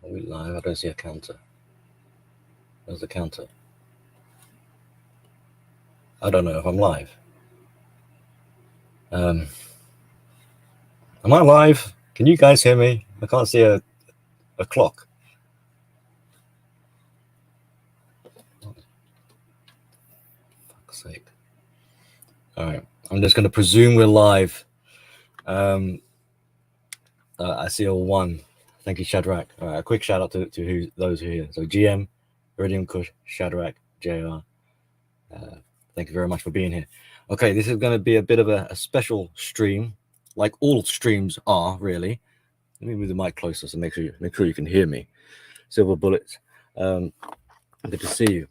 Are we live? I don't see a counter. Where's the counter? I don't know if I'm live. Am I live? Can you guys hear me? I can't see a clock. Fuck's sake. All right. I'm just going to presume we're live. I see a 1. Thank you, Shadrach. All right, a quick shout out to those who are here. So GM, Iridium Kush, Shadrach, JR. Thank you very much for being here. Okay, this is going to be a bit of a special stream, like all streams are, really. Let me move the mic closer so make sure you can hear me. Silver Bullets, good to see you.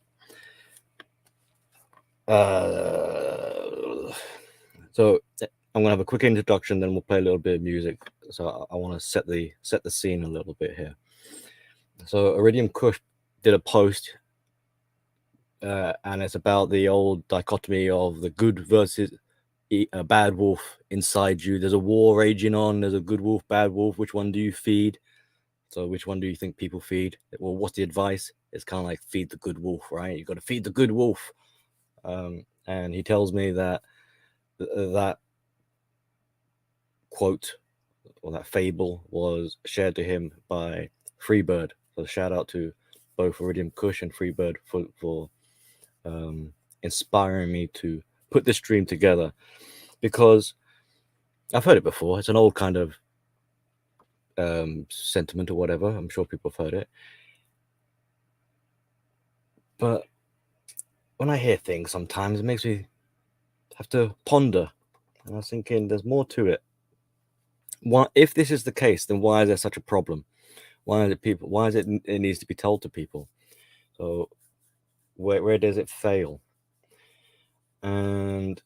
So I'm gonna have a quick introduction, then we'll play a little bit of music. So I want to set the scene a little bit here. So Iridium Kush did a post, and it's about the old dichotomy of the good versus a bad wolf inside you. There's a war raging on. There's a good wolf, bad wolf. Which one do you feed? So which one do you think people feed? Well, what's the advice? It's kind of like feed the good wolf, right? You got to feed the good wolf. And he tells me that that quote or that fable was shared to him by Freebird. So shout out to both Iridium Kush and Freebird for inspiring me to put this stream together, because I've heard it before. It's an old kind of sentiment or whatever. I'm sure people have heard it. But when I hear things, sometimes it makes me have to ponder. And I was thinking there's more to it. If this is the case, then why is there such a problem? Why is it needs to be told to people? So where does it fail? And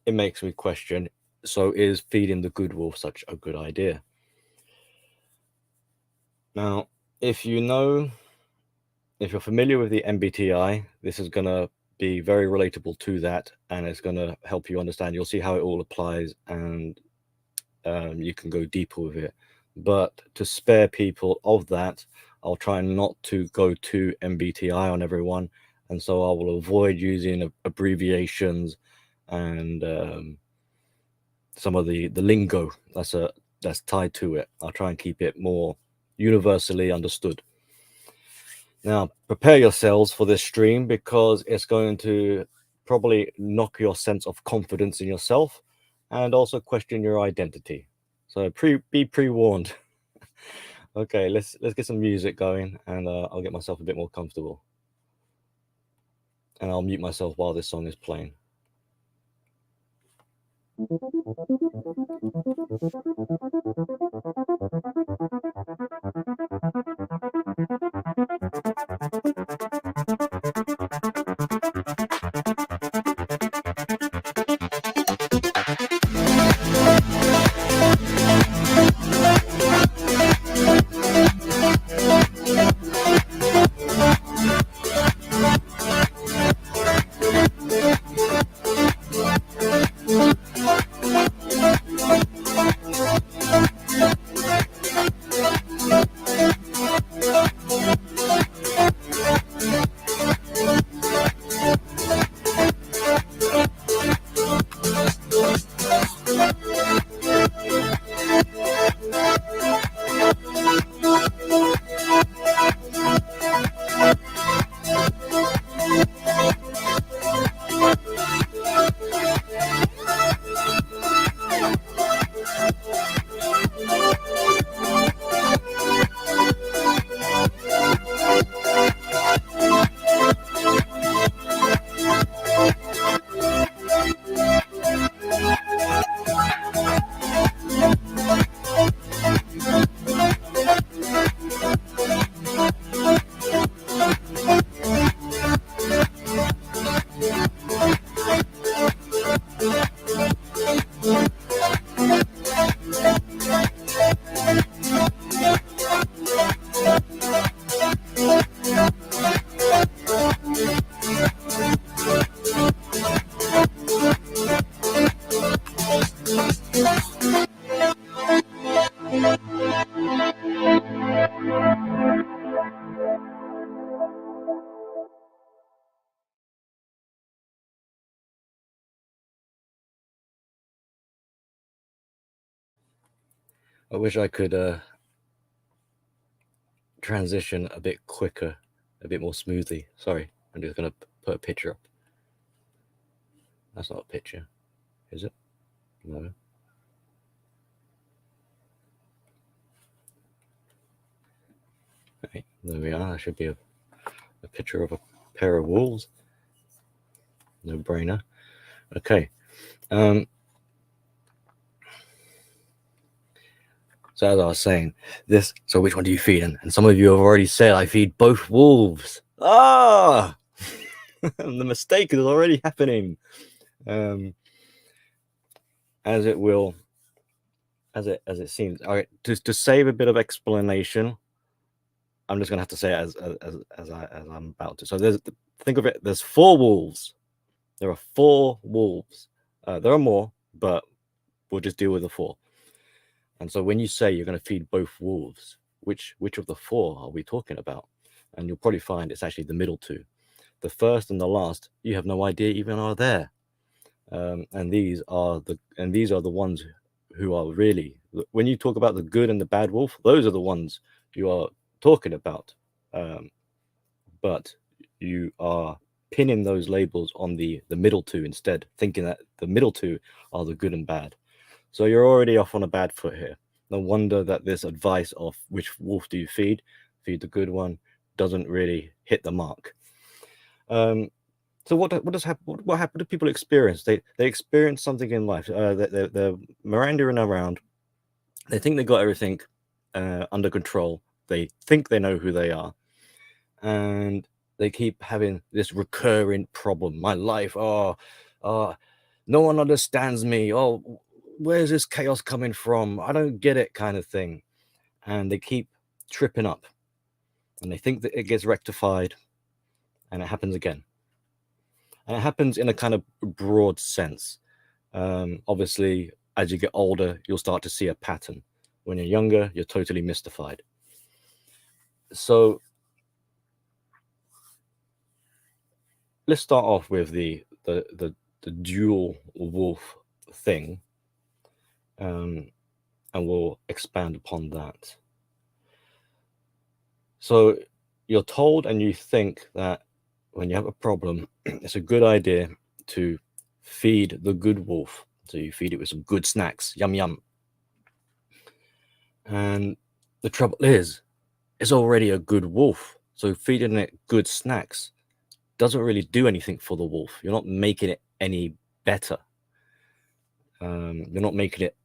it makes me question, so is feeding the good wolf such a good idea? Now, if you're familiar with the MBTI, this is going to be very relatable to that, and it's going to help you understand. You'll see how it all applies, and you can go deeper with it. But to spare people of that, I'll try not to go to MBTI on everyone, and so I will avoid using abbreviations and some of the lingo that's tied to it. I'll try and keep it more universally understood. Now, prepare yourselves for this stream, because it's going to probably knock your sense of confidence in yourself and also question your identity. So be pre-warned. Okay, let's get some music going, and I'll get myself a bit more comfortable. And I'll mute myself while this song is playing. I wish I could transition a bit quicker, a bit more smoothly. Sorry, I'm just gonna put a picture up. That's not a picture, is it? No. Okay, there we are. That should be a picture of a pair of wolves. No brainer. Okay. So as I was saying, this. So which one do you feed? And some of you have already said I feed both wolves. Ah, the mistake is already happening. As it will, as it seems. All right. To save a bit of explanation, I'm just gonna have to say it as I'm about to. So think of it. There's 4 wolves. There are 4 wolves. There are more, but we'll just deal with the 4. And so when you say you're going to feed both wolves, which of the 4 are we talking about? And you'll probably find it's actually the middle 2. The first and the last, you have no idea even are there. And these are the ones who are really, when you talk about the good and the bad wolf, those are the ones you are talking about. But you are pinning those labels on the middle 2 instead, thinking that the middle 2 are the good and bad. So you're already off on a bad foot here. No wonder that this advice of which wolf do you feed the good one, doesn't really hit the mark. So what does happen? What happened? Do people experience? They experience something in life. They're meandering around. They think they got everything under control. They think they know who they are, and they keep having this recurring problem. My life, no one understands me. Oh, where's this chaos coming from? I don't get it, kind of thing. And they keep tripping up, and they think that it gets rectified, and it happens again. And it happens in a kind of broad sense. Obviously, as you get older, you'll start to see a pattern. When you're younger, you're totally mystified. So let's start off with the dual wolf thing, and we'll expand upon that. So you're told and you think that when you have a problem, it's a good idea to feed the good wolf. So you feed it with some good snacks, yum yum. And the trouble is, it's already a good wolf. So feeding it good snacks doesn't really do anything for the wolf. You're not making it any better. You're not making it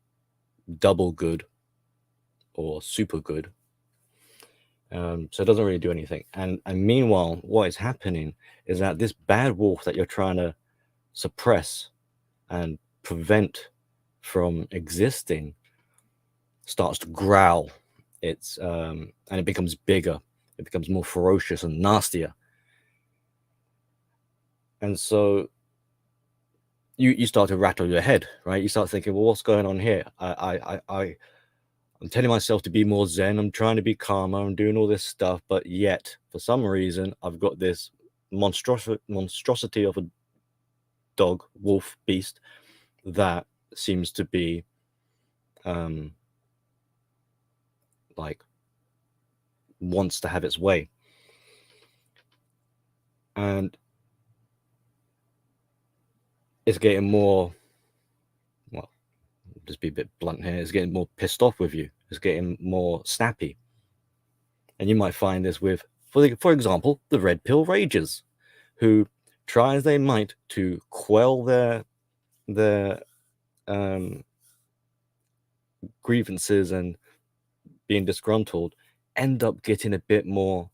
double good or super good. So it doesn't really do anything. And meanwhile, what is happening is that this bad wolf that you're trying to suppress and prevent from existing starts to growl. And it becomes bigger. It becomes more ferocious and nastier. And so you start to rattle your head, right? You start thinking, well, what's going on here? I'm telling myself to be more zen. I'm trying to be calmer. I'm doing all this stuff, but yet for some reason I've got this monstrosity of a dog, wolf, beast that seems to be like wants to have its way. And it's getting more, well, just be a bit blunt here, it's getting more pissed off with you. It's getting more snappy. And you might find this with, for example, the red pill ragers, who try as they might to quell their grievances and being disgruntled, end up getting a bit more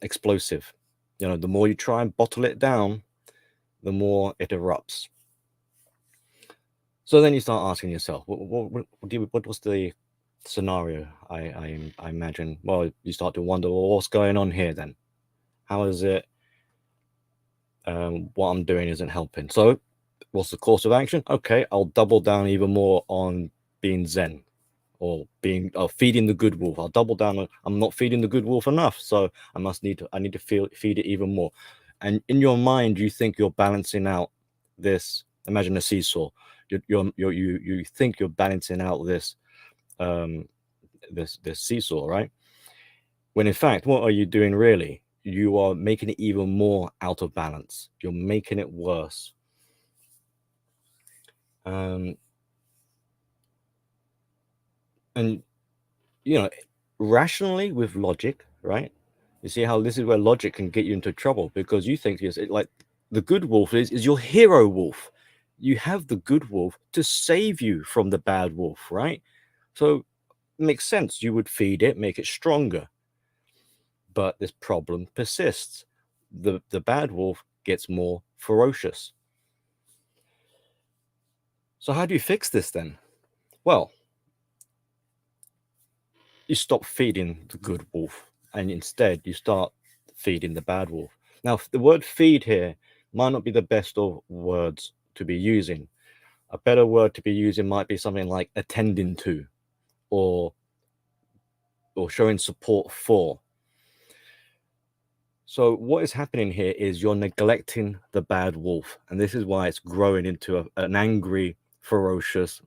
explosive. You know, the more you try and bottle it down, the more it erupts. So then you start asking yourself, what was the scenario? I imagine. Well, you start to wonder, well, what's going on here then? How is it? What I'm doing isn't helping. So, what's the course of action? Okay, I'll double down even more on being zen, or feeding the good wolf. I'll double down on, I'm not feeding the good wolf enough, so I need to feed it even more. And in your mind, you think you're balancing out this. Imagine a seesaw. you think you're balancing out this this seesaw, right? When in fact, what are you doing really? You are making it even more out of balance. You're making it worse. And you know, rationally with logic, right? You see how this is where logic can get you into trouble, because you think like the good wolf is your hero wolf. You have the good wolf to save you from the bad wolf, right? So it makes sense. You would feed it, make it stronger. But this problem persists. The bad wolf gets more ferocious. So how do you fix this then? Well, you stop feeding the good wolf, and instead you start feeding the bad wolf. Now, the word feed here might not be the best of words to be using. A better word to be using might be something like attending to, or showing support for. So what is happening here is you're neglecting the bad wolf, and this is why it's growing into an angry, ferocious,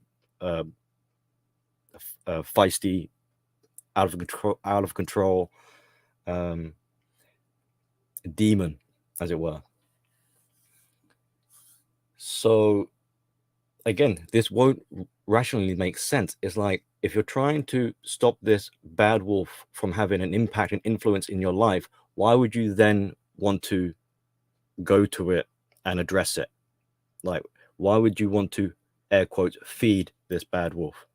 feisty, out of control demon, as it were. So again, this won't rationally make sense. It's like if you're trying to stop this bad wolf from having an impact and influence in your life, why would you then want to go to it and address it? Like, why would you want to, air quotes, feed this bad wolf?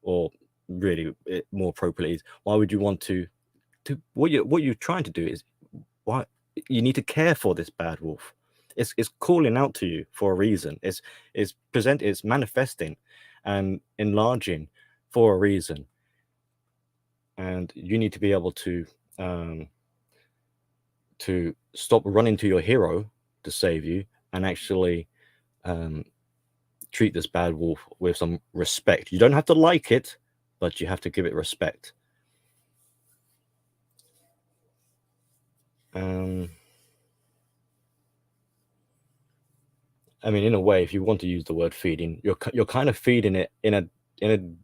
Or really, more appropriately, why would you want to what you're trying to do is, why you need to care for this bad wolf. It's calling out to you for a reason. It's manifesting and enlarging for a reason, and you need to be able to stop running to your hero to save you, and actually treat this bad wolf with some respect. You don't have to like it, but you have to give it respect. I mean, in a way, if you want to use the word feeding, you're kind of feeding it in a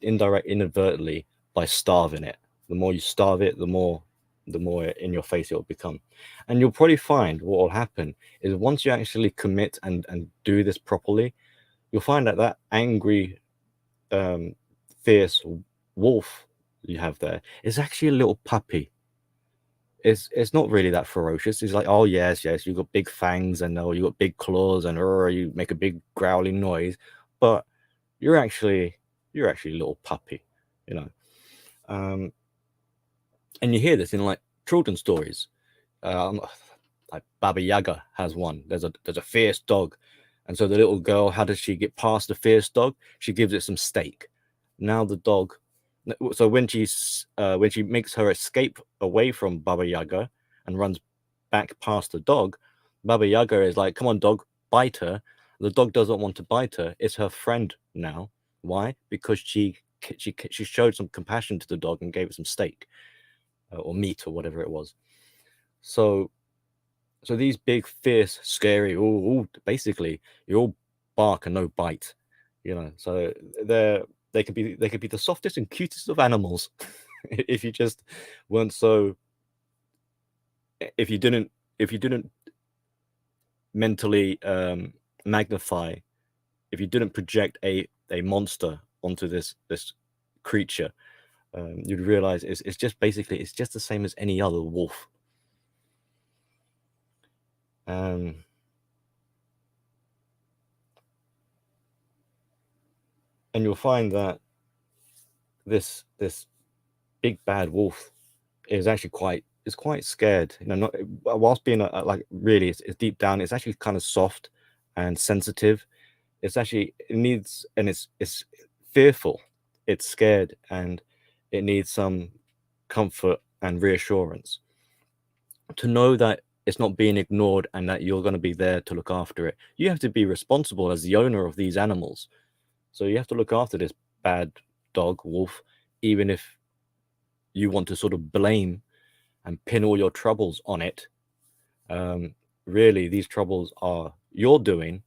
indirect, inadvertently, by starving it. The more you starve it, the more in your face it will become. And you'll probably find what will happen is, once you actually commit and do this properly, you'll find that that angry, fierce wolf you have there is actually a little puppy. It's not really that ferocious. It's like, oh yes, you've got big fangs, and oh, you got big claws, and you make a big growling noise, but you're actually a little puppy, you know. And you hear this in like children's stories. Like Baba Yaga has one. There's a fierce dog, and so the little girl, how does she get past the fierce dog? She gives it some steak. Now the dog, so when she makes her escape away from Baba Yaga and runs back past the dog, Baba Yaga is like, come on dog, bite her. The dog doesn't want to bite her. It's her friend now. Why? Because she showed some compassion to the dog and gave it some steak, or meat, or whatever it was. So these big, fierce, scary, all basically, you all bark and no bite, you know. So they could be the softest and cutest of animals if you just weren't so, if you didn't mentally magnify, if you didn't project a monster onto this creature, you'd realize it's just basically, it's just the same as any other wolf. And you'll find that this big bad wolf is actually quite scared, you know. Not whilst being like, really, it's deep down, it's actually kind of soft and sensitive. It's actually, it needs, and it's fearful, it's scared, and it needs some comfort and reassurance to know that it's not being ignored, and that you're going to be there to look after it. You have to be responsible as the owner of these animals, so you have to look after this bad dog, wolf, even if you want to sort of blame and pin all your troubles on it. Really, these troubles are your doing,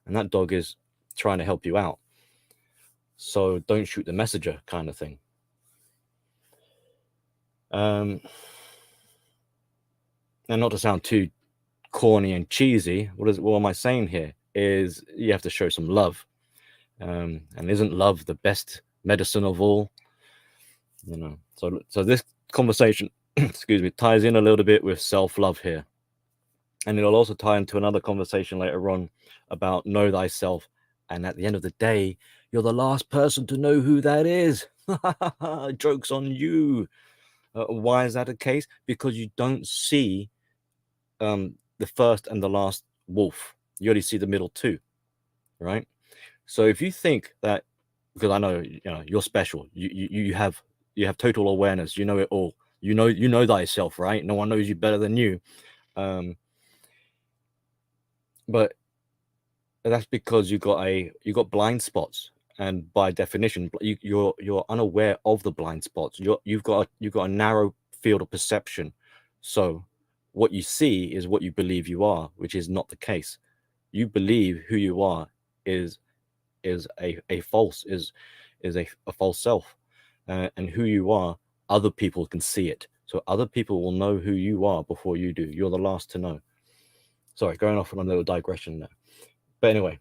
and that dog is trying to help you out. So don't shoot the messenger, kind of thing. And not to sound too corny and cheesy, what am I saying here is you have to show some love. And isn't love the best medicine of all? So this conversation excuse me, ties in a little bit with self-love here, and it'll also tie into another conversation later on about know thyself. And at the end of the day, you're the last person to know who that is. Joke's on you. Why is that the case? Because you don't see the first and the last wolf. You only see the middle two, right? So if you think that, because I know you're special, you have total awareness, you know it all, you know thyself, right? No one knows you better than you. But that's because you got blind spots, and by definition, you're unaware of the blind spots. You've got a narrow field of perception. So what you see is what you believe you are, which is not the case. You believe who you are is a false self, and who you are, other people can see it. So other people will know who you are before you do. You're the last to know. Sorry, going off on a little digression there. But anyway,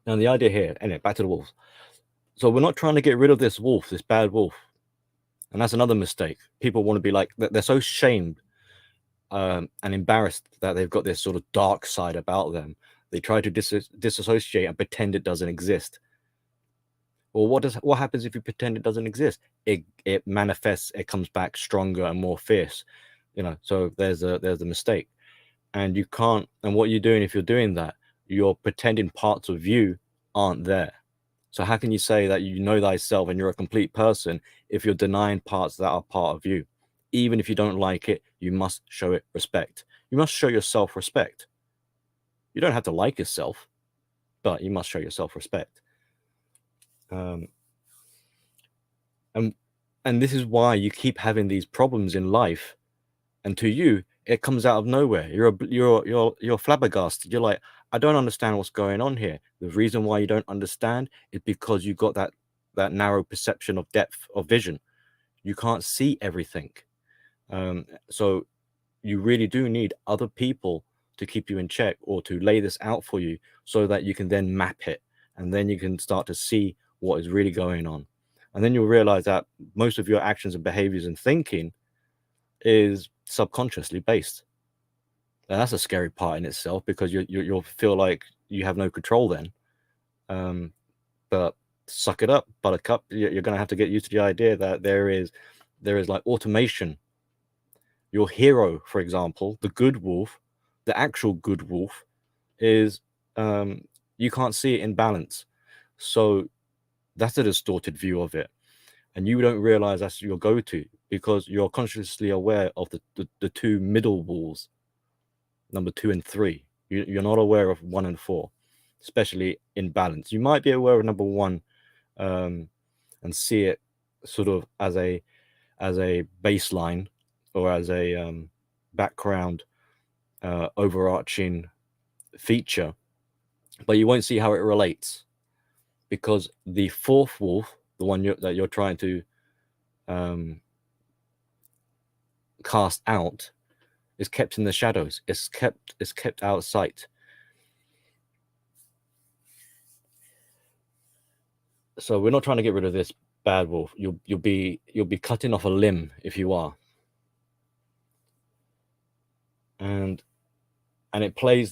now the idea here, anyway, back to the wolves. So we're not trying to get rid of this wolf, this bad wolf. And that's another mistake. People want to be like, they're so shamed and embarrassed that they've got this sort of dark side about them. They try to disassociate and pretend it doesn't exist. Well, what happens if you pretend it doesn't exist? It manifests, it comes back stronger and more fierce. So there's a mistake. And you can't, and what you're doing if you're doing that, you're pretending parts of you aren't there. So how can you say that you know thyself and you're a complete person if you're denying parts that are part of you? Even if you don't like it, you must show it respect. You must show yourself respect. You don't have to like yourself, but you must show yourself respect. And this is why you keep having these problems in life, and to you it comes out of nowhere. You're flabbergasted. You're like, I don't understand what's going on here. The reason why you don't understand is because you got that narrow perception of depth of vision. You can't see everything. So you really do need other people to keep you in check or to lay this out for you, so that you can then map it, and then you can start to see what is really going on. And then you'll realize that most of your actions and behaviors and thinking is subconsciously based. And that's a scary part in itself, because you'll feel like you have no control then. But suck it up, buttercup. You're going to have to get used to the idea that there is like automation. Your hero, for example, the good wolf, the actual good wolf, is you can't see it in balance. So that's a distorted view of it. And you don't realize that's your go-to, because you're consciously aware of the two middle wolves, number 2 and 3. You're not aware of 1 and 4, especially in balance. You might be aware of number 1 and see it sort of as a baseline, or as a background overarching feature, but you won't see how it relates, because the 4th wolf, the one that you're trying to cast out, is kept in the shadows. It's kept out of sight. So we're not trying to get rid of this bad wolf. You'll be cutting off a limb if you are. And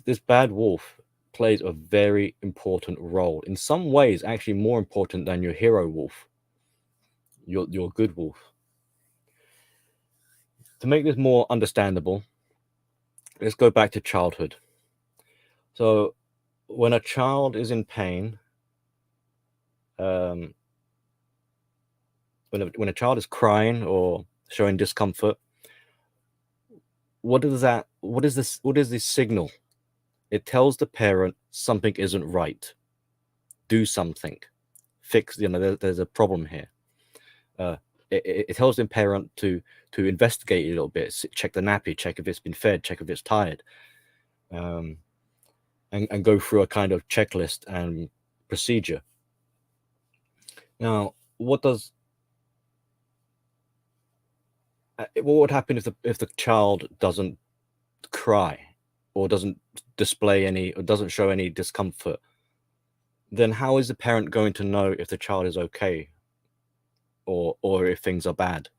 this bad wolf plays a very important role, in some ways actually more important than your hero wolf, your good wolf. To make this more understandable, let's go back to childhood. So when a child is in pain, when a child is crying or showing discomfort, what is this signal? It tells the parent something isn't right. Do something. Fix. There's a problem here. It tells the parent to investigate a little bit, check the nappy, check if it's been fed, check if it's tired, and go through a kind of checklist and procedure. Now, what would happen if the child doesn't cry or doesn't display any or doesn't show any discomfort? Then how is the parent going to know if the child is okay or if things are bad?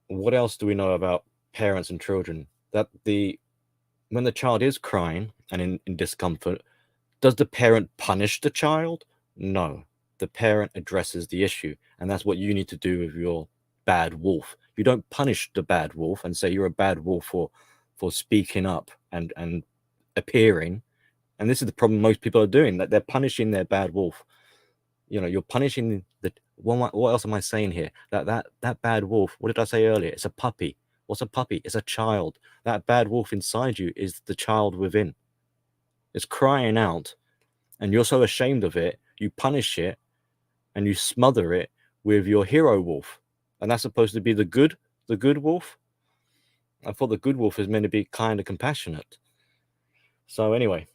What else do we know about parents and children? That when the child is crying and in discomfort, does the parent punish the child? No. The parent addresses the issue, and that's what you need to do with your bad wolf. You don't punish the bad wolf and say you're a bad wolf for speaking up and appearing. And this is the problem most people are doing, that they're punishing their bad wolf. You're punishing the what else am I saying here? That bad wolf, what did I say earlier? It's a puppy. What's a puppy? It's a child. That bad wolf inside you is the child within. It's crying out, and you're so ashamed of it, you punish it and you smother it with your hero wolf. And that's supposed to be the good wolf. I thought the good wolf is meant to be kind of compassionate. So anyway,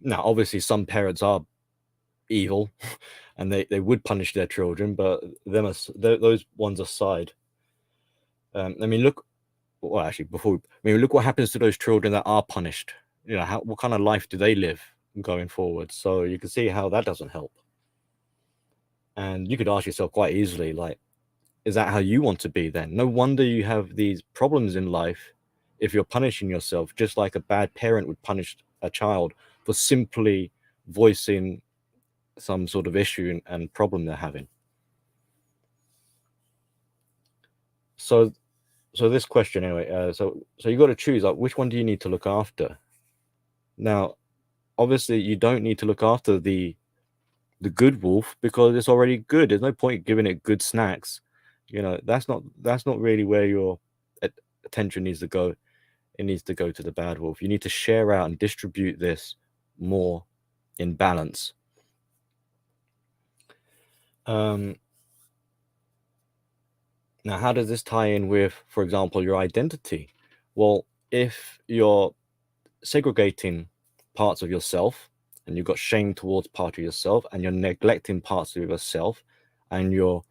now obviously some parents are evil and they would punish their children, but those ones aside, I mean, look. Well, actually, look what happens to those children that are punished. What kind of life do they live going forward? So you can see how that doesn't help. And you could ask yourself quite easily, like, is that how you want to be then? No wonder you have these problems in life if you're punishing yourself, just like a bad parent would punish a child for simply voicing some sort of issue and problem they're having. So this question anyway, so you got to choose, like, which one do you need to look after? Now, obviously you don't need to look after the good wolf because it's already good. There's no point giving it good snacks. That's not really where your attention needs to go. It needs to go to the bad wolf. You need to share out and distribute this more in balance. Now, how does this tie in with, for example, your identity? Well, if you're segregating parts of yourself and you've got shame towards part of yourself and you're neglecting parts of yourself and you're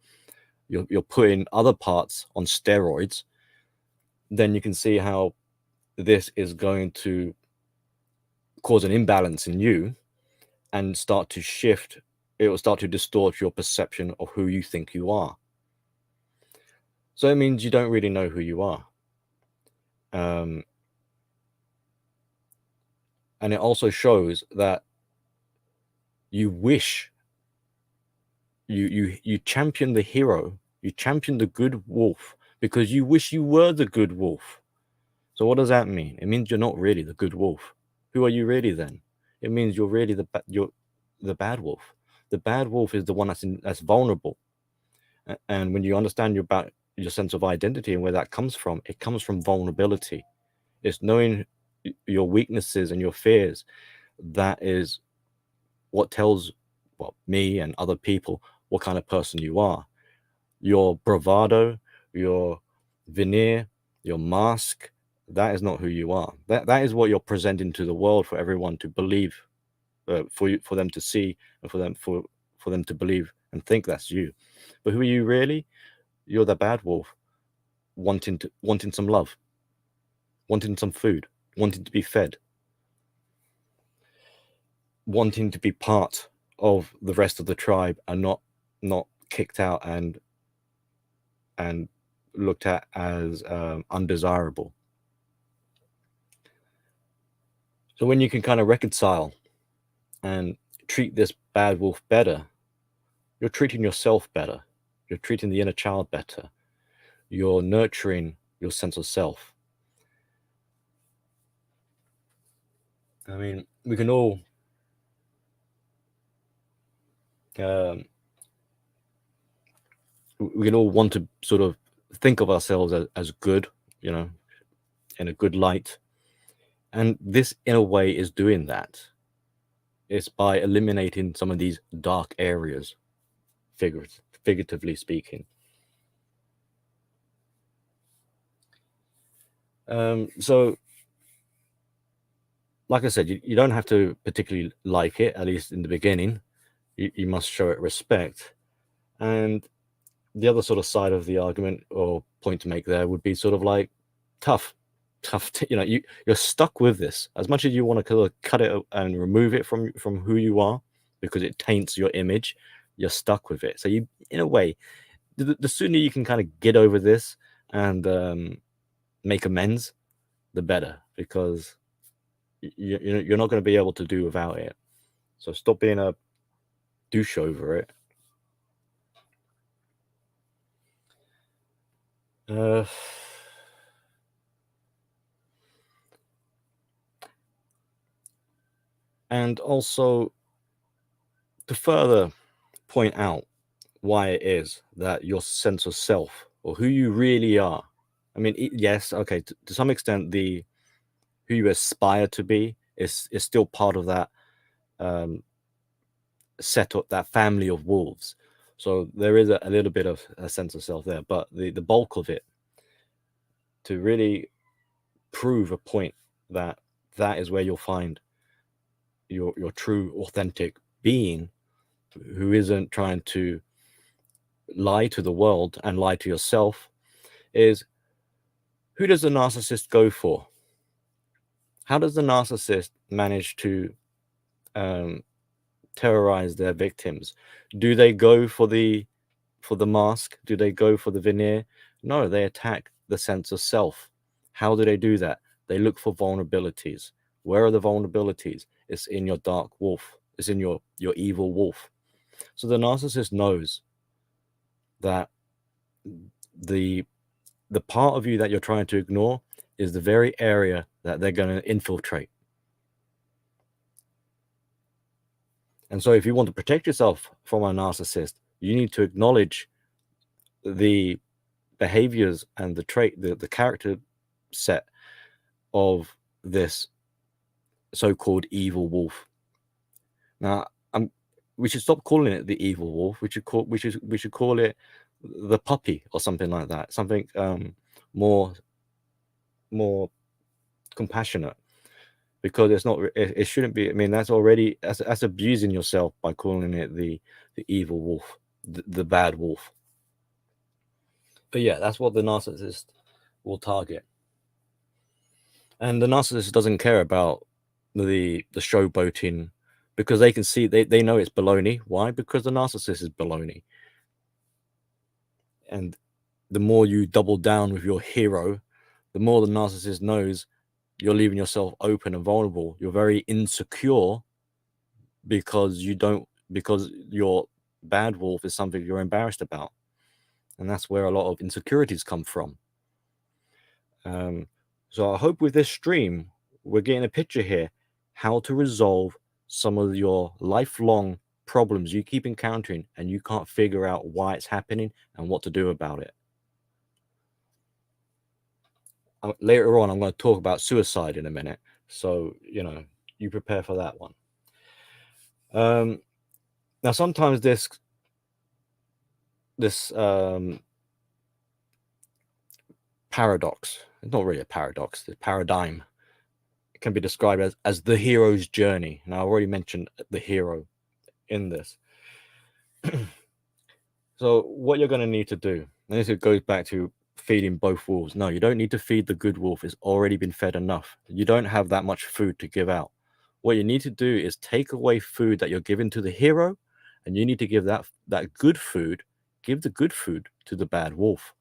putting other parts on steroids, then you can see how this is going to cause an imbalance in you and start to shift. It will start to distort your perception of who you think you are. So it means you don't really know who you are. And it also shows that you wish you champion the hero, you champion the good wolf because you wish you were the good wolf. So what does that mean? It means you're not really the good wolf. Who are you really then? It means you're really you're the bad wolf. The bad wolf is the one that's vulnerable. And when you understand about your sense of identity and where that comes from, it comes from vulnerability. It's knowing your weaknesses and your fears. That is what tells, well, me and other people what kind of person you are. Your bravado, your veneer, your mask, that is not who you are. That is what you're presenting to the world for everyone to believe, for them to see, and for them to believe and think that's you. But who are you really? You're the bad wolf, wanting some love, wanting some food, wanting to be fed, wanting to be part of the rest of the tribe and not kicked out and looked at as undesirable. So when you can kind of reconcile and treat this bad wolf better, you're treating yourself better. You're treating the inner child better. You're nurturing your sense of self. I mean, we can all um, want to sort of think of ourselves as good, in a good light. And this, in a way, is doing that. It's by eliminating some of these dark areas, figuratively speaking. So like I said, you don't have to particularly like it, at least in the beginning. You must show it respect. And the other sort of side of the argument or point to make there would be sort of like tough, you're stuck with this as much as you want to kind of cut it and remove it from who you are because it taints your image. You're stuck with it. So you, in a way, the sooner you can kind of get over this and make amends, the better, because you're not going to be able to do without it. So stop being a douche over it. And also, to further point out why it is that your sense of self or who you really are, I mean, yes, okay, to some extent, the who you aspire to be is still part of that setup, that family of wolves. So there is a little bit of a sense of self there, but the bulk of it, to really prove a point that is where you'll find your true authentic being, who isn't trying to lie to the world and lie to yourself, is who does the narcissist go for? How does the narcissist manage to terrorize their victims? Do they go for the mask? Do they go for the veneer? No, they attack the sense of self. How do they do that? They look for vulnerabilities. Where are the vulnerabilities? It's in your dark wolf. It's in your evil wolf. So the narcissist knows that the part of you that you're trying to ignore is the very area that they're going to infiltrate. And so if you want to protect yourself from a narcissist, you need to acknowledge the behaviors and the trait, the character set of this so-called evil wolf. Now, we should stop calling it the evil wolf. We should call it the puppy or something like that. Something more compassionate, because it's not. It shouldn't be. I mean, that's already that's abusing yourself by calling it the evil wolf, the bad wolf. But yeah, that's what the narcissist will target. And the narcissist doesn't care about the showboating, because they can see, they know it's baloney. Why? Because the narcissist is baloney. And the more you double down with your hero, the more the narcissist knows you're leaving yourself open and vulnerable. You're very insecure because your bad wolf is something you're embarrassed about. And that's where a lot of insecurities come from. So I hope with this stream, we're getting a picture here, how to resolve some of your lifelong problems you keep encountering and you can't figure out why it's happening and what to do about it. Later on, I'm going to talk about suicide in a minute. So, you prepare for that one. Now, sometimes this paradox, it's not really a paradox, the paradigm, can be described as the hero's journey. Now, I already mentioned the hero in this. So what you're going to need to do, and this goes back to feeding both wolves. No, you don't need to feed the good wolf. It's already been fed enough. You don't have that much food to give out. What you need to do is take away food that you're giving to the hero, and you need to give that good food, give the good food to the bad wolf.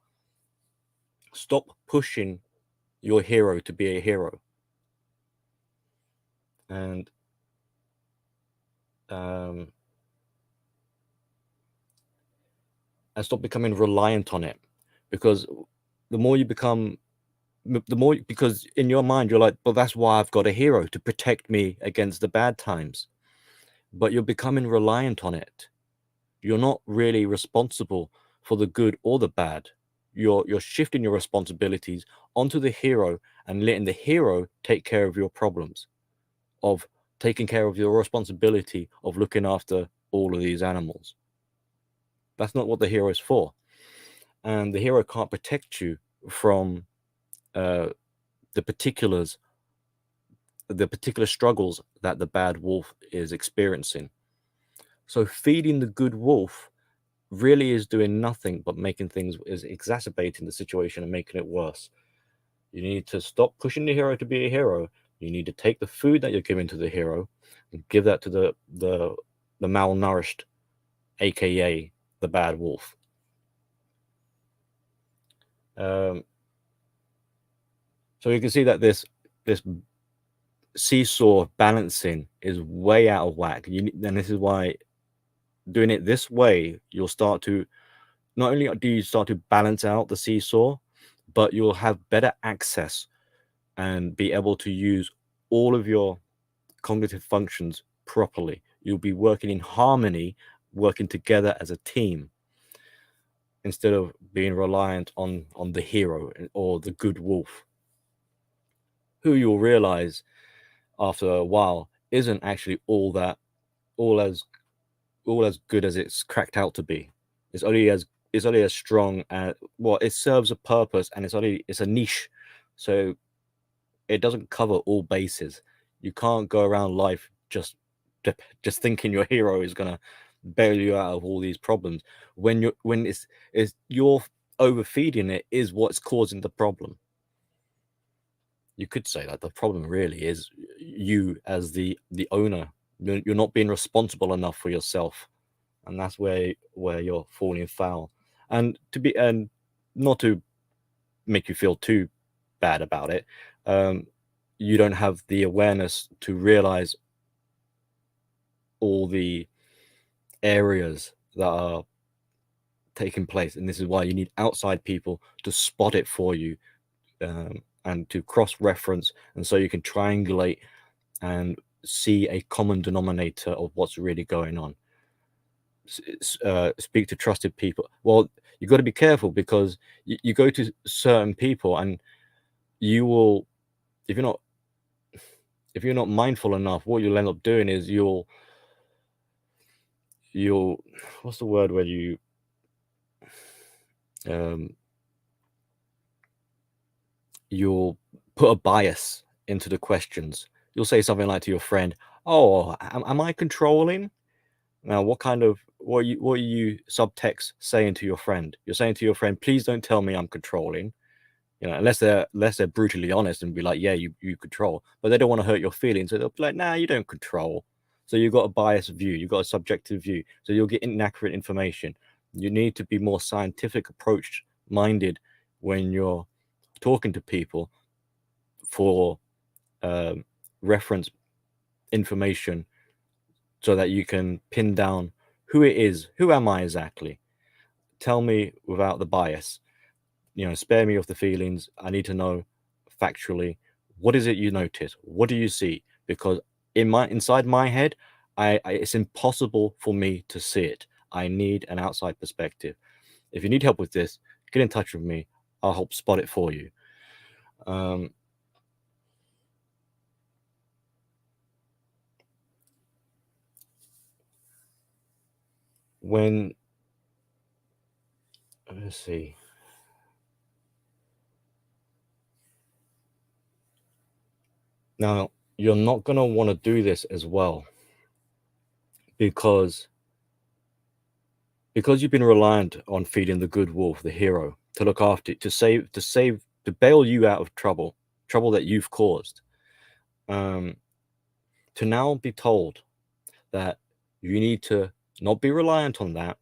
Stop pushing your hero to be a hero. And stop becoming reliant on it, because the more you become, because in your mind you're like, well, that's why I've got a hero, to protect me against the bad times. But you're becoming reliant on it. You're not really responsible for the good or the bad. You're shifting your responsibilities onto the hero and letting the hero take care of your problems, of taking care of your responsibility of looking after all of these animals. That's not what the hero is for. And the hero can't protect you from the particulars the particular struggles that the bad wolf is experiencing. So feeding the good wolf really is doing nothing but making things, is exacerbating the situation and making it worse. You need to stop pushing the hero to be a hero. You need to take the food that you're giving to the hero and give that to the malnourished, aka the bad wolf. So you can see that this seesaw balancing is way out of whack. And this is why doing it this way, you'll start to, not only do you start to balance out the seesaw, but you'll have better access and be able to use all of your cognitive functions properly. You'll be working in harmony, working together as a team, instead of being reliant on the hero or the good wolf, who you'll realize after a while isn't actually all as good as it's cracked out to be. It's only as strong as, well, it serves a purpose, and it's a niche, so it doesn't cover all bases. You can't go around life just thinking your hero is gonna bail you out of all these problems when you're overfeeding it is what's causing the problem. You could say that the problem really is you as the owner. You're not being responsible enough for yourself, and that's where you're falling foul. And not to make you feel too bad about it, you don't have the awareness to realize all the areas that are taking place, and this is why you need outside people to spot it for you, and to cross-reference, and so you can triangulate and see a common denominator of what's really going on. Speak to trusted people. Well, you've got to be careful, because you go to certain people, and you will, if you're not mindful enough, what you'll end up doing is you'll what's the word where you you'll put a bias into the questions. You'll say something like to your friend, "Oh, am I controlling?" Now, what are you subtext saying to your friend? You're saying to your friend, "Please don't tell me I'm controlling." Unless they're brutally honest and be like, "Yeah, you control," but they don't want to hurt your feelings, so they'll be like, "Nah, you don't control." So you've got a biased view, you've got a subjective view, so you'll get inaccurate information. You need to be more scientific approach minded when you're talking to people for reference information, so that you can pin down who it is. Who am I exactly? Tell me without the bias. Spare me of the feelings. I need to know factually, what is it you notice? What do you see? Because inside my head, it's impossible for me to see it. I need an outside perspective. If you need help with this, get in touch with me. I'll help spot it for you. Let's see. Now, you're not going to want to do this as well, because you've been reliant on feeding the good wolf, the hero, to look after, to bail you out of trouble that you've caused. To now be told that you need to not be reliant on that,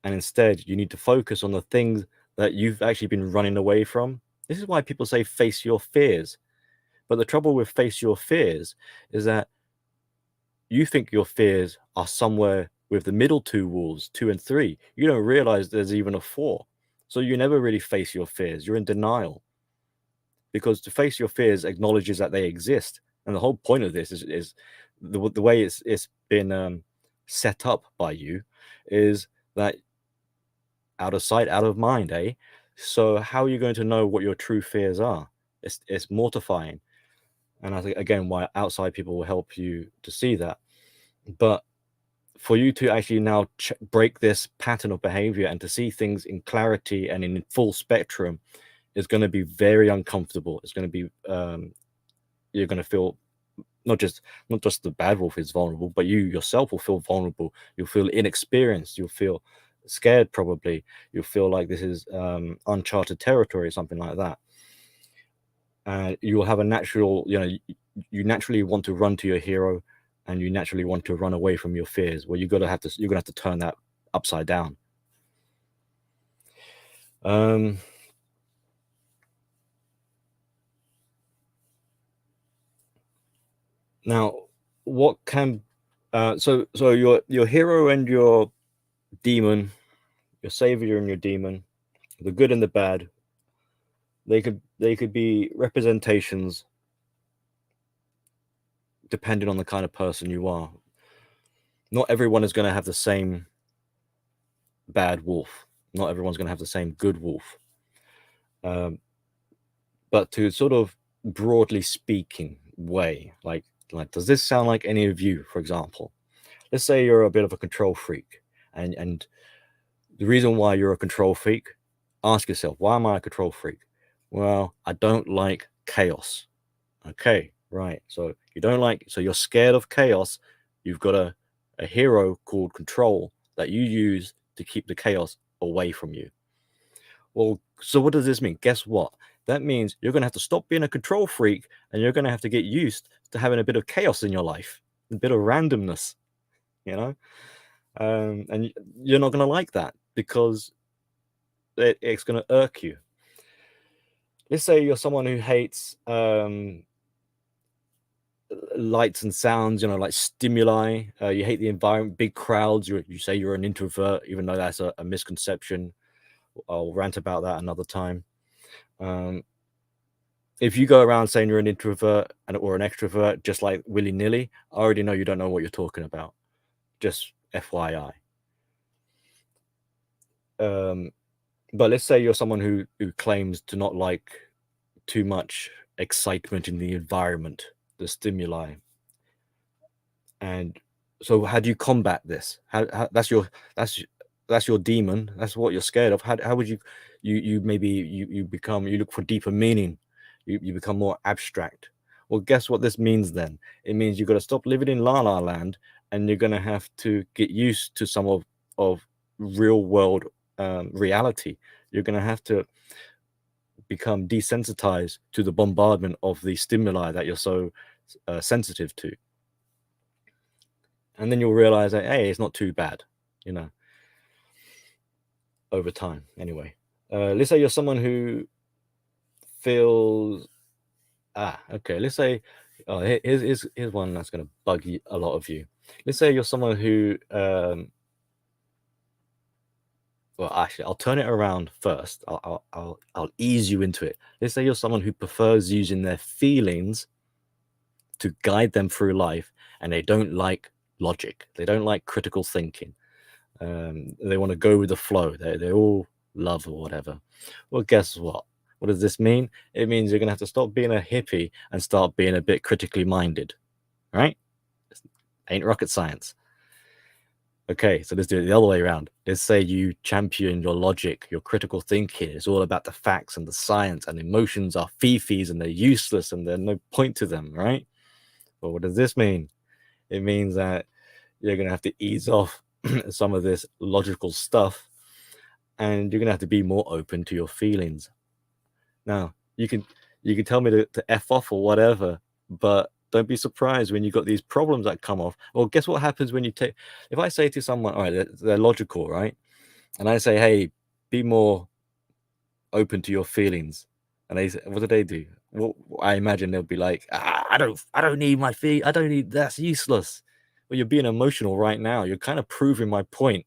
and instead you need to focus on the things that you've actually been running away from. This is why people say face your fears. But the trouble with face your fears is that you think your fears are somewhere with the middle two wolves, 2 and 3. You don't realize there's even a 4. So you never really face your fears. You're in denial. Because to face your fears acknowledges that they exist. And the whole point of this is the way it's been set up by you is that out of sight, out of mind, eh? So how are you going to know what your true fears are? It's mortifying. And I think, again, why outside people will help you to see that. But for you to actually now break this pattern of behavior and to see things in clarity and in full spectrum is going to be very uncomfortable. It's going to be, you're going to feel not just the bad wolf is vulnerable, but you yourself will feel vulnerable. You'll feel inexperienced. You'll feel scared, probably. You'll feel like this is uncharted territory, something like that. And you will have a natural, you naturally want to run to your hero, and you naturally want to run away from your fears. Well, you're gonna have to turn that upside down. Now, what can so your hero and your demon, your savior and your demon, the good and the bad, they could be representations depending on the kind of person you are. Not everyone is going to have the same bad wolf. Not everyone's going to have the same good wolf. But to sort of broadly speaking way, like does this sound like any of you? For example, let's say you're a bit of a control freak, and the reason why you're a control freak, ask yourself, why am I a control freak? Well, I don't like chaos. Okay, right. So you're scared of chaos. You've got a hero called control that you use to keep the chaos away from you. Well, so what does this mean? Guess what? That means you're going to have to stop being a control freak, and you're going to have to get used to having a bit of chaos in your life, a bit of randomness, you know? And you're not going to like that because it's going to irk you. Let's say you're someone who hates lights and sounds, like stimuli. You hate the environment, big crowds. You say you're an introvert, even though that's a misconception. I'll rant about that another time. If you go around saying you're an introvert or an extrovert just like willy-nilly, I already know you don't know what you're talking about. Just FYI. But let's say you're someone who claims to not like too much excitement in the environment, the stimuli. And so how do you combat this? How that's your demon. That's what you're scared of. How would you look for deeper meaning. You become more abstract. Well, guess what this means then? It means you've got to stop living in La La Land, and you're going to have to get used to some of real world reality. You're going to have to become desensitized to the bombardment of the stimuli that you're so sensitive to. And then you'll realize that, hey, it's not too bad, over time. Anyway, let's say you're someone who feels okay, let's say here's one that's going to bug a lot of you. Let's say you're someone who well, actually, I'll turn it around first. I'll ease you into it. Let's say you're someone who prefers using their feelings to guide them through life, and they don't like logic. They don't like critical thinking. They want to go with the flow. They all love or whatever. Well, guess what? What does this mean? It means you're going to have to stop being a hippie and start being a bit critically minded, right? Ain't rocket science. Okay, so let's do it the other way around. Let's say you champion your logic, your critical thinking. It's all about the facts and the science, and emotions are fifis and they're useless and there's no point to them, right? Well, what does this mean? It means that you're going to have to ease off some of this logical stuff, and you're going to have to be more open to your feelings. Now, you can tell me to F off or whatever, but don't be surprised when you got these problems that come off. Well, guess what happens when if I say to someone, all right, they're logical, right? And I say, hey, be more open to your feelings. And they say, what do they do? Well, I imagine they'll be like, I don't need my feet. That's useless. Well, you're being emotional right now. You're kind of proving my point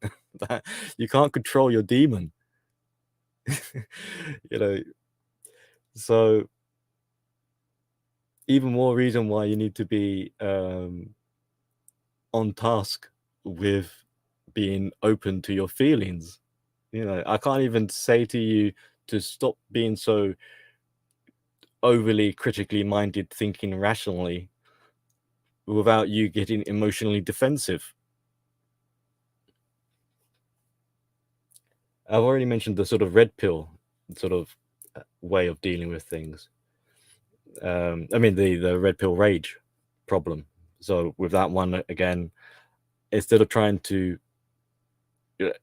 that you can't control your demon. So even more reason why you need to be on task with being open to your feelings. I can't even say to you to stop being so overly critically minded, thinking rationally, without you getting emotionally defensive. I've already mentioned the sort of red pill sort of way of dealing with things. I mean, the red pill rage. problem. So with that one, again, instead of trying to,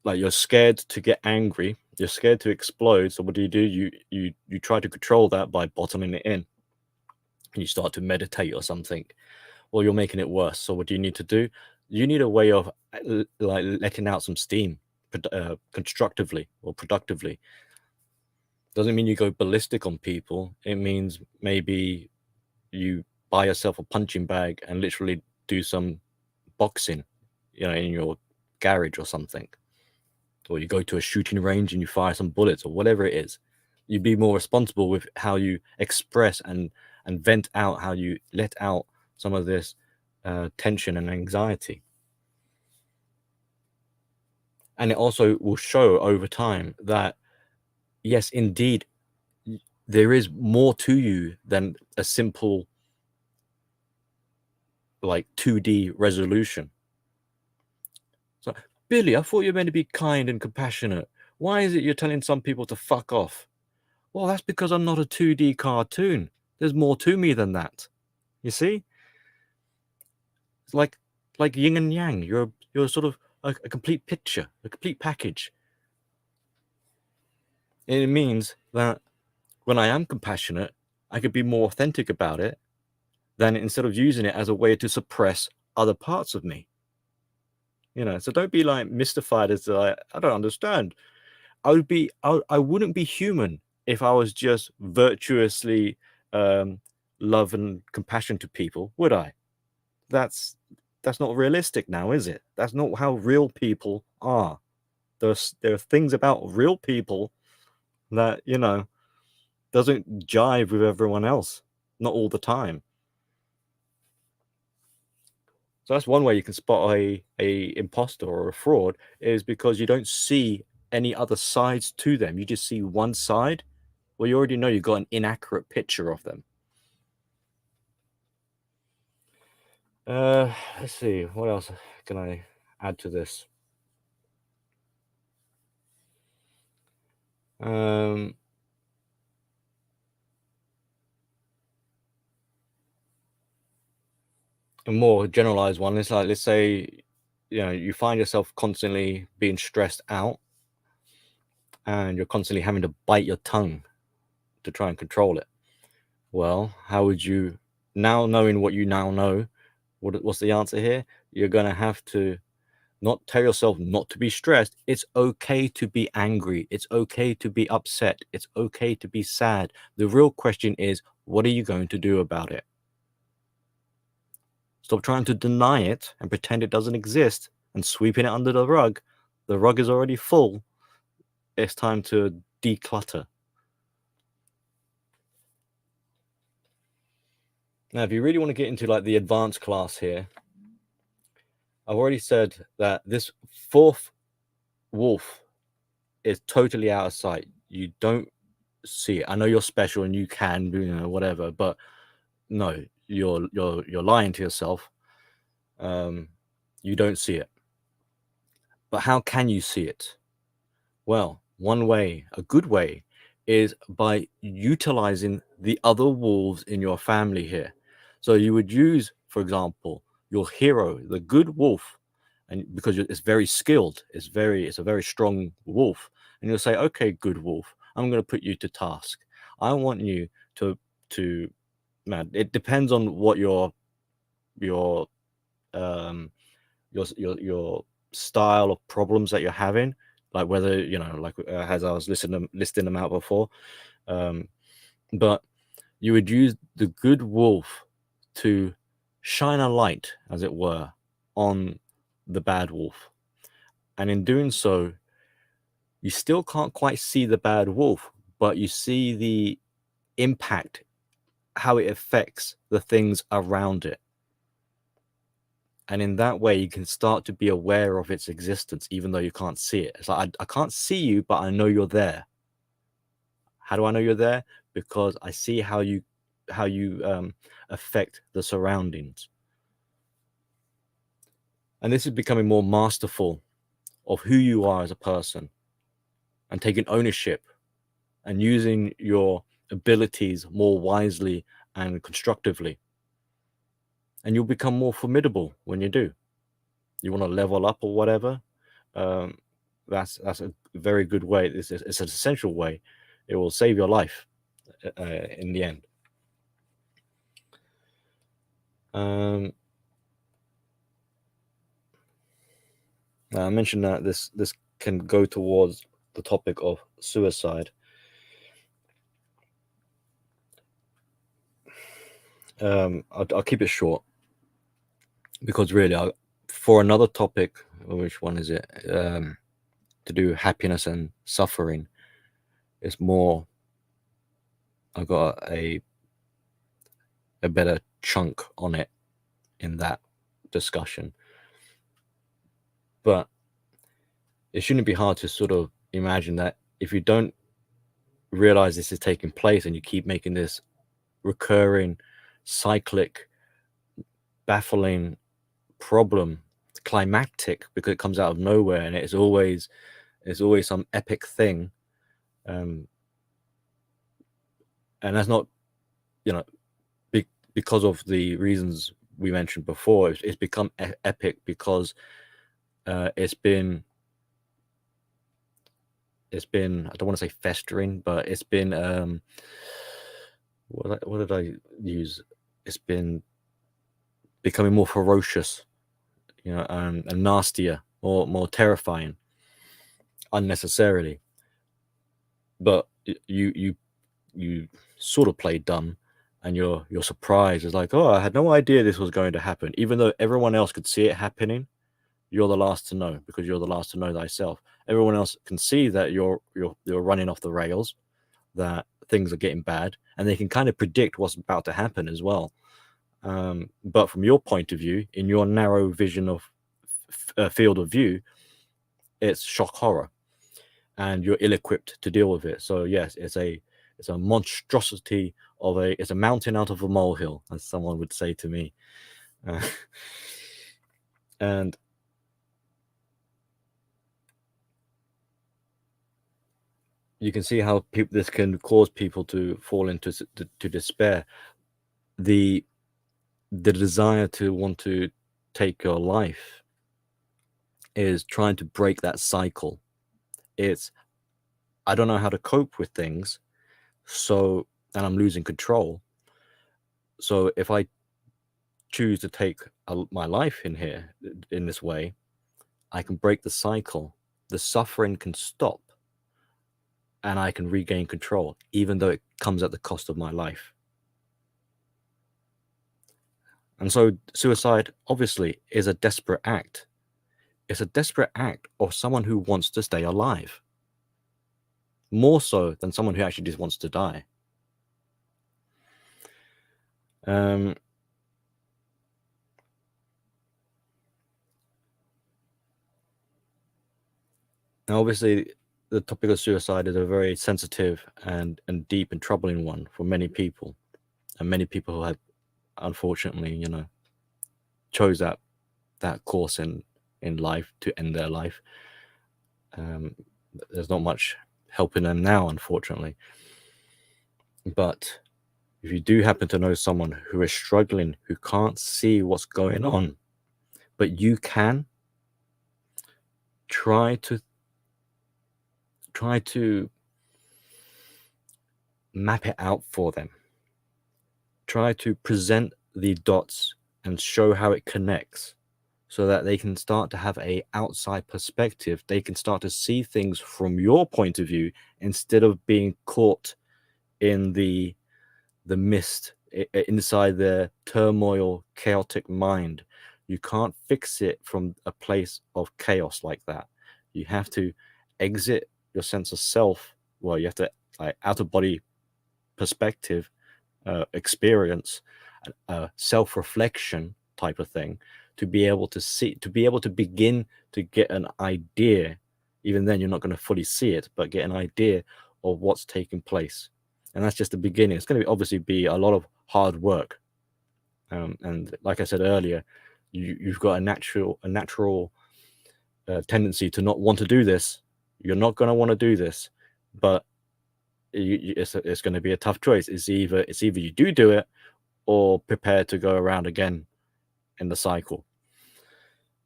like, you're scared to get angry, you're scared to explode. So what do? You try to control that by bottoming it in. You start to meditate or something. Well, you're making it worse. So what do you need to do? You need a way of like letting out some steam, constructively or productively. Doesn't mean you go ballistic on people. It means maybe you buy yourself a punching bag and literally do some boxing, in your garage or something. Or you go to a shooting range and you fire some bullets or whatever it is. You'd be more responsible with how you express and vent out, how you let out some of this tension and anxiety. And it also will show over time that, yes, indeed, there is more to you than a simple, like, 2D resolution. So, Billy, I thought you were meant to be kind and compassionate. Why is it you're telling some people to fuck off? Well, that's because I'm not a 2D cartoon. There's more to me than that. You see? It's like yin and yang. You're sort of a complete picture, a complete package. It means that when I am compassionate, I could be more authentic about it than instead of using it as a way to suppress other parts of me. So don't be like mystified as to, like, I don't understand. I wouldn't be human if I was just virtuously love and compassion to people, would I? That's not realistic now, is it? That's not how real people are. There are things about real people that, doesn't jive with everyone else, not all the time. So that's one way you can spot a imposter or a fraud, is because you don't see any other sides to them. You just see one side. Well, you already know you've got an inaccurate picture of them. Let's see, what else can I add to this? A more generalized one is, like, let's say, you find yourself constantly being stressed out and you're constantly having to bite your tongue to try and control it. Well, how would you, now knowing what you now know, what's the answer here? You're going to have to not tell yourself not to be stressed. It's okay to be angry. It's okay to be upset. It's okay to be sad. The real question is, what are you going to do about it? Stop trying to deny it and pretend it doesn't exist and sweeping it under the rug. The rug is already full. It's time to declutter. Now, if you really want to get into, like, the advanced class here, I've already said that this fourth wolf is totally out of sight. You don't see it. I know you're special and you can do, whatever, but no, you're lying to yourself. You don't see it. But how can you see it? Well, one way, a good way, is by utilizing the other wolves in your family here. So you would use, for example, your hero, the good wolf, and because it's very skilled, it's a very strong wolf, and you'll say, okay, good wolf, I'm going to put you to task. I want you to man, it depends on what your um your style of problems that you're having, like whether, like, as I was listing them out before, but you would use the good wolf to shine a light, as it were, on the bad wolf. And in doing so, you still can't quite see the bad wolf, but you see the impact, how it affects the things around it. And in that way, you can start to be aware of its existence, even though you can't see it. It's like, I can't see you, but I know you're there. How do I know you're there? Because I see how you affect the surroundings. And this is becoming more masterful of who you are as a person, and taking ownership and using your abilities more wisely and constructively. and you'll become more formidable when you do. You want to level up or whatever. Um, that's a very good way. It's an essential way. It will save your life in the end. I mentioned that this can go towards the topic of suicide. I'll keep it short because really, for another topic, which one is it? To do happiness and suffering. It's more. I got a better chunk on it in that discussion, but it shouldn't be hard to sort of imagine that if you don't realize this is taking place and you keep making this recurring, cyclic, baffling problem climactic because it comes out of nowhere and it's always some epic thing, and that's not, because of the reasons we mentioned before. It's become epic because it's been I don't want to say festering, but it's been what did I use? It's been becoming more ferocious, and nastier, more terrifying, unnecessarily. But you sort of play dumb, and you're surprised. It's like, oh, I had no idea this was going to happen, even though everyone else could see it happening. You're the last to know because you're the last to know thyself. Everyone else can see that you're running off the rails, that things are getting bad, and they can kind of predict what's about to happen as well. But from your point of view, in your narrow vision of field of view, it's shock horror, and you're ill-equipped to deal with it. So yes, it's a monstrosity of it's a mountain out of a molehill, as someone would say to me. And you can see how this can cause people to fall into to despair. The desire to want to take your life is trying to break that cycle. It's, I don't know how to cope with things, and I'm losing control. So if I choose to take my life in this way, I can break the cycle. The suffering can stop, and I can regain control, even though it comes at the cost of my life. And so suicide, obviously, is a desperate act. It's a desperate act of someone who wants to stay alive, more so than someone who actually just wants to die. Now, obviously, the topic of suicide is a very sensitive and deep and troubling one for many people, and many people who have, unfortunately, chose that course in life to end their life. There's not much helping them now, unfortunately. But if you do happen to know someone who is struggling, who can't see what's going on, but you can, try to map it out for them. Try to present the dots and show how it connects, so that they can start to have a outside perspective. They can start to see things from your point of view instead of being caught in the mist inside their turmoil, chaotic mind. You can't fix it from a place of chaos like that. You have to exit your sense of self. Well, you have to, like, out of body perspective, experience, self-reflection type of thing, to be able to see, to be able to begin to get an idea. Even then, you're not going to fully see it, but get an idea of what's taking place. And that's just the beginning. It's going to obviously be a lot of hard work. And like I said earlier, you've got a natural tendency to not want to do this. You're not going to want to do this, but it's going to be a tough choice. It's either you do it, or prepare to go around again in the cycle.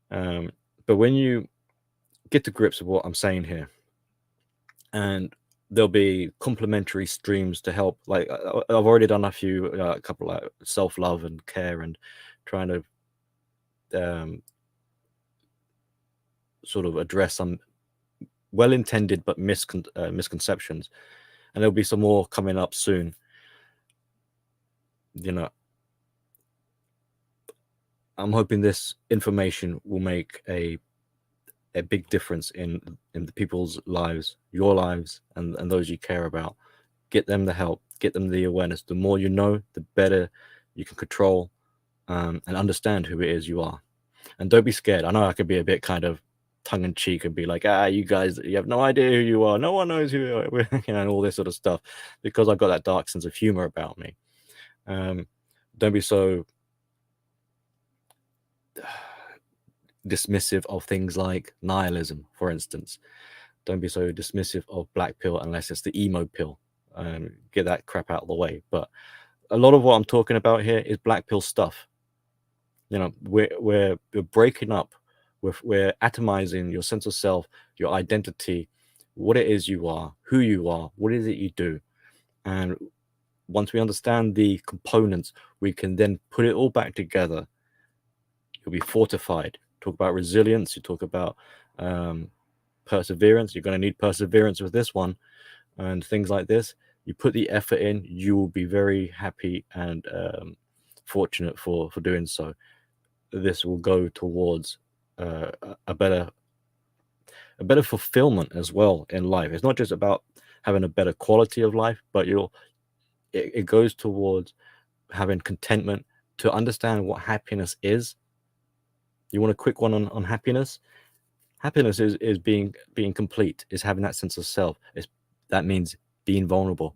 But when you get to grips with what I'm saying here, and there'll be complementary streams to help. Like I've already done a couple like self-love and care and trying to sort of address some well-intended but misconceptions, and there'll be some more coming up soon. You know, I'm hoping this information will make a big difference in the people's lives, your lives, and those you care about. Get them the help, get them the awareness. The more you know, the better you can control and understand who it is you are. And don't be scared. I know I could be a bit kind of tongue-in-cheek and be like, you guys, you have no idea who you are. No one knows who you are, and all this sort of stuff, because I've got that dark sense of humor about me. Don't be so dismissive of things like nihilism, for instance. Don't be so dismissive of black pill unless it's the emo pill. Get that crap out of the way. But a lot of what I'm talking about here is black pill stuff. You know, we're breaking up, we're atomizing your sense of self, your identity, what it is you are, who you are, what is it you do. And once we understand the components, we can then put it all back together. You'll be fortified. Talk about resilience, you talk about perseverance. You're going to need perseverance with this one and things like this. You put the effort in, you will be very happy and fortunate for doing so. This will go towards a better fulfillment as well in life. It's not just about having a better quality of life, but it goes towards having contentment, to understand what happiness is. You want a quick one on happiness? Happiness is being complete, is having that sense of self. That means being vulnerable,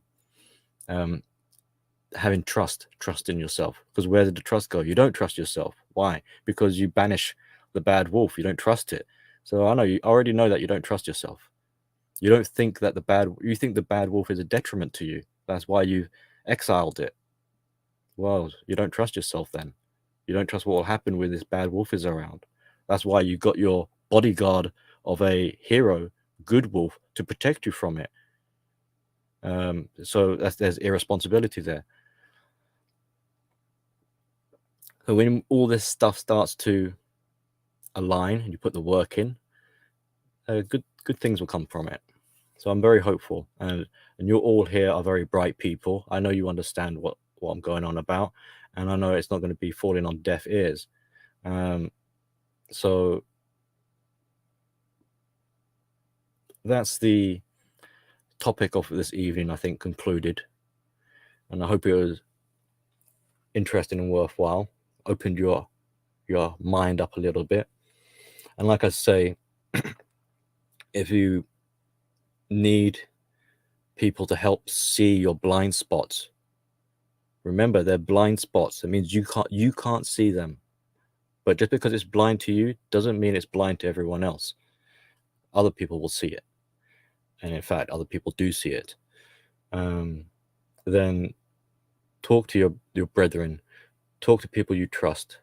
having trust in yourself. Because where did the trust go? You don't trust yourself. Why? Because you banish the bad wolf. You don't trust it. So I already know that you don't trust yourself. You don't think that you think the bad wolf is a detriment to you. That's why you exiled it. Well, you don't trust yourself then. You don't trust what will happen when this bad wolf is around. That's why you got your bodyguard of a hero, good wolf, to protect you from it. So there's irresponsibility there. So when all this stuff starts to align and you put the work in, good things will come from it. So I'm very hopeful, and you all here are very bright people. I know you understand what I'm going on about, and I know it's not going to be falling on deaf ears. So that's the topic of this evening, I think, concluded. And I hope it was interesting and worthwhile, opened your mind up a little bit. And like I say, if you need people to help see your blind spots, remember they're blind spots. It means you can't see them. But just because it's blind to you doesn't mean it's blind to everyone else. Other people will see it. And in fact, other people do see it. Then talk to your brethren. Talk to people you trust.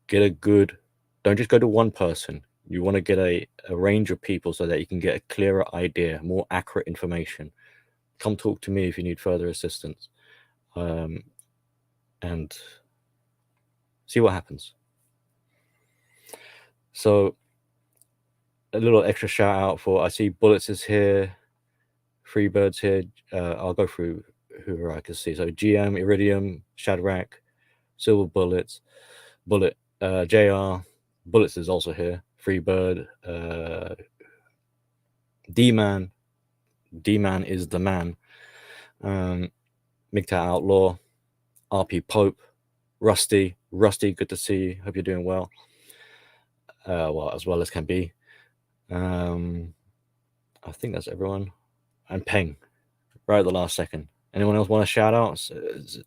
Don't just go to one person. You want to get a range of people so that you can get a clearer idea, more accurate information. Come talk to me if you need further assistance. And see what happens. So a little extra shout out I see Bullets is here, Freebird's here. I'll go through who I can see. So GM, Iridium, Shadrach, Silver Bullet, JR, Bullets is also here, Freebird, D-Man is the man, Migta Outlaw, RP Pope, Rusty, good to see you. Hope you're doing well. As well as can be. I think that's everyone. And Peng, right at the last second. Anyone else want to shout out?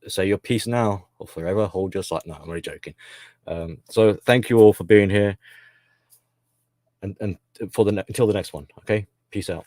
Say your piece now or forever hold your sight. No, I'm only joking. So thank you all for being here, and until the next one. Okay, peace out.